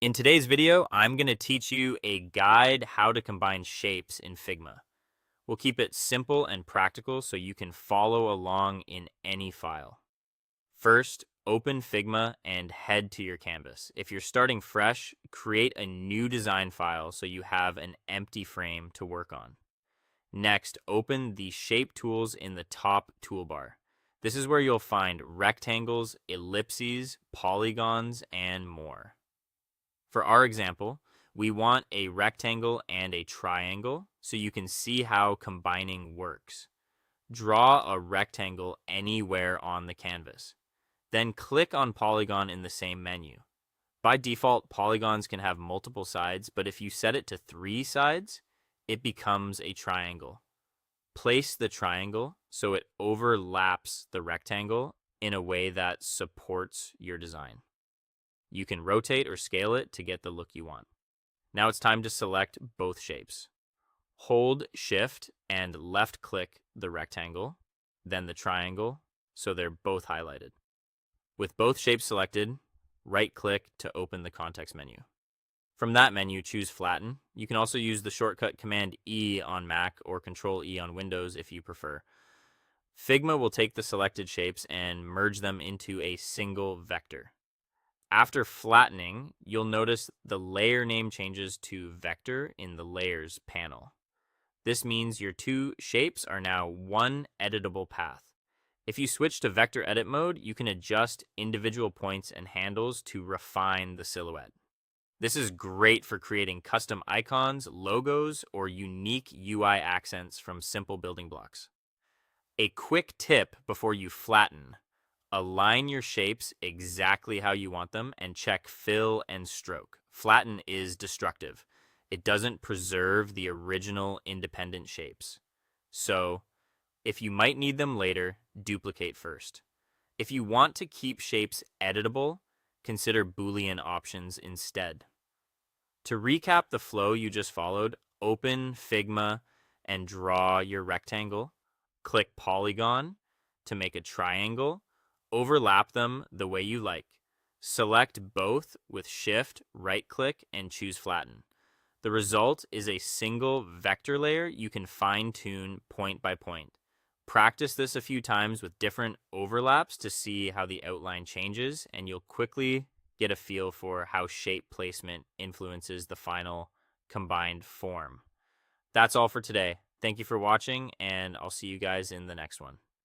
In today's video, I'm going to teach you a guide how to combine shapes in Figma. We'll keep it simple and practical so you can follow along in any file. First, open Figma and head to your canvas. If you're starting fresh, create a new design file so you have an empty frame to work on. Next, open the shape tools in the top toolbar. This is where you'll find rectangles, ellipses, polygons, and more. For our example, we want a rectangle and a triangle so you can see how combining works. Draw a rectangle anywhere on the canvas. Then click on polygon in the same menu. By default, polygons can have multiple sides, but if you set it to 3 sides, it becomes a triangle. Place the triangle so it overlaps the rectangle in a way that supports your design. You can rotate or scale it to get the look you want. Now it's time to select both shapes. Hold Shift and left click the rectangle, then the triangle, so they're both highlighted. With both shapes selected, right click to open the context menu. From that menu, choose Flatten. You can also use the shortcut Command E on Mac or Control E on Windows if you prefer. Figma will take the selected shapes and merge them into a single vector. After flattening, you'll notice the layer name changes to vector in the layers panel. This means your two shapes are now one editable path. If you switch to vector edit mode, you can adjust individual points and handles to refine the silhouette. This is great for creating custom icons, logos, or unique UI accents from simple building blocks. A quick tip before you flatten: align your shapes exactly how you want them and check fill and stroke. Flatten is destructive. It doesn't preserve the original independent shapes. So, if you might need them later, duplicate first. If you want to keep shapes editable, consider boolean options instead. To recap the flow you just followed, open Figma and draw your rectangle. Click polygon to make a triangle. Overlap them the way you like. Select both with Shift, right-click, and choose Flatten. The result is a single vector layer you can fine-tune point by point. Practice this a few times with different overlaps to see how the outline changes, and you'll quickly get a feel for how shape placement influences the final combined form. That's all for today. Thank you for watching, and I'll see you guys in the next one.